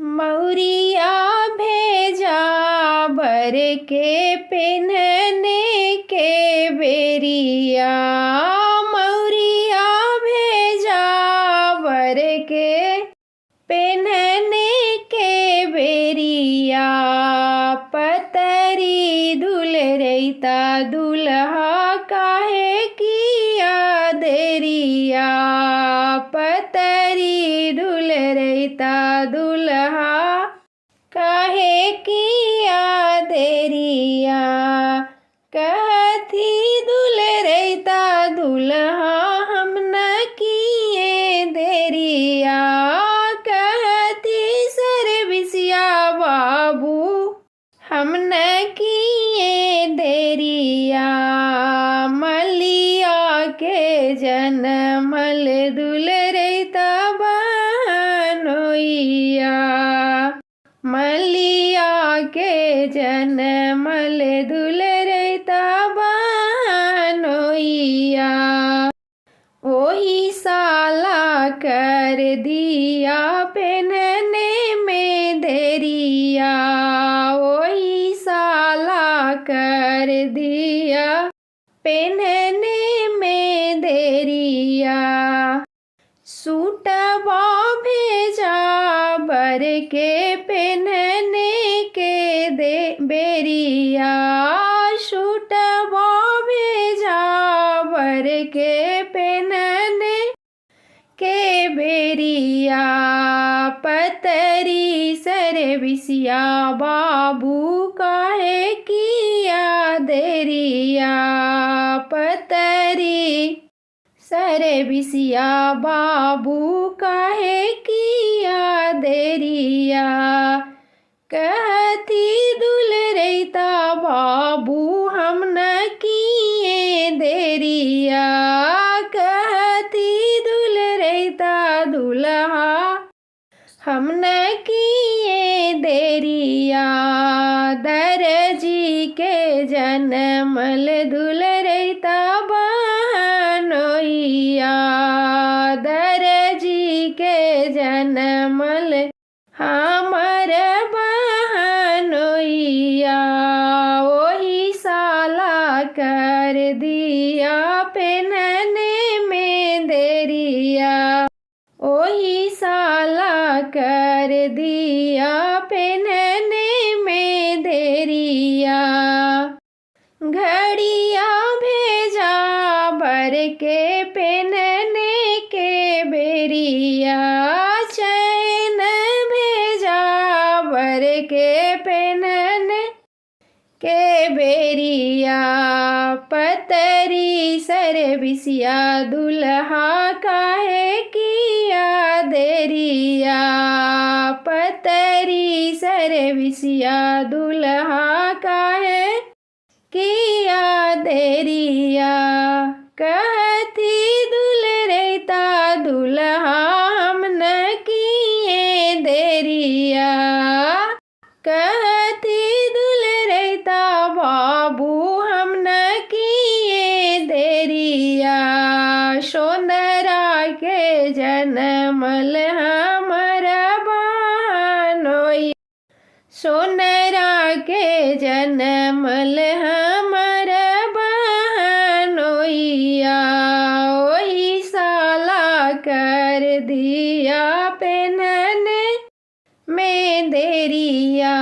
मौरिया भेजा बर के पेन्हने के बेरिया। मौरिया भेजा बर के पेन्हने के बेरिया। पतरी दुल रैता दुल्हा काहे किया देरिया। पतरी दुल रैता दुल्हा काहे किया देरिया। कहती दुल रैता दुल्हा हम न किए देरिया। कहती सर्विसिया बाबू हम न किए देरिया। मलिया के जनमल दुल रैता बहनोइया। मलिया के जनमल दुल रैता बहनोइया। ओही साला कर दिया पेन्हने में देरिया। ओही साला कर दिया पेन्हने में देरिया। सूटवा भेजा बर के पेन्हने के बेरिया। सूटवा भेजा बर के पेन्हने के बेरिया। पतरी सर्विसिया बाबू काहे किया देरिया। पतरी सर्विसिया बाबू काहे किया देरिया। कहती दुल रैता बाबू हम न किए देरिया। कहती दुल रैता दुल्हा हम न किए देरिया। दरजी के जनमल दुल रैता बहनोइया। दरजी के जनमल हमर बहनोइया। ओही साला कर दिया पेन्हने में देरिया। ओही साला कर दिया पेन्हने में देरिया। घड़िया भेजा बर के पेन्हने के बेरिया। चैन भेजा बर के पेन्हने के बेरिया। पतरी सर्विसिया दुल्हा काहे किया देरिया। पतरी सर्विसिया दुल्हा काहे किया देरिया। कहती दुल रैता दुल्हा हम न किए देरिया। कहती दुल रैता बाबू हम न किए देरिया। सोनरा के जनमल हमर बहनोइया। सोनरा के जनमल हमर बहनोइया। ओही साला कर दिया पेन्हने में देरिया।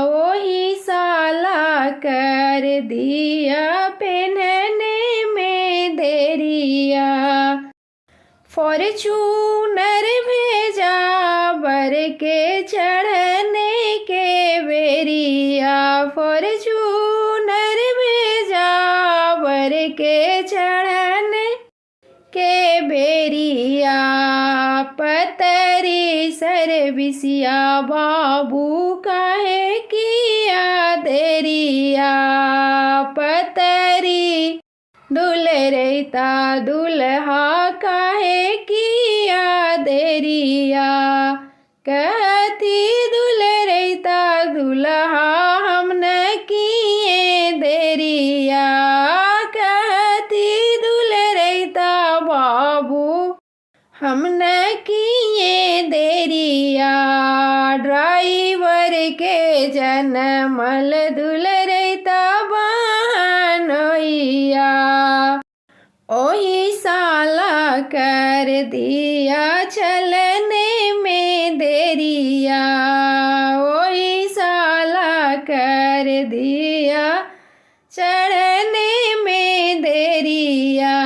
ओही साला कर दिया पेन्हने में देरिया। फॉर्चूनर भेजा बर के चढ़ने के बेरिया। फॉर्चूनर भेजा बर के चढ़ने के बेरिया। पतरी सर्विसिया बाबू काहे किया देरिया। पतरी दुल रैता दुल्हा काहे किया देरिया। कहती दुल रैता दुल्हा हम न किए देरिया। कहती दुल रैता बाबू हम न किए देरिया। ड्राइवर के जनमल दुलरैता बहनोइया ओही साला कर दिया चलने में देरिया ओही साला कर दिया चढ़ने में देरिया।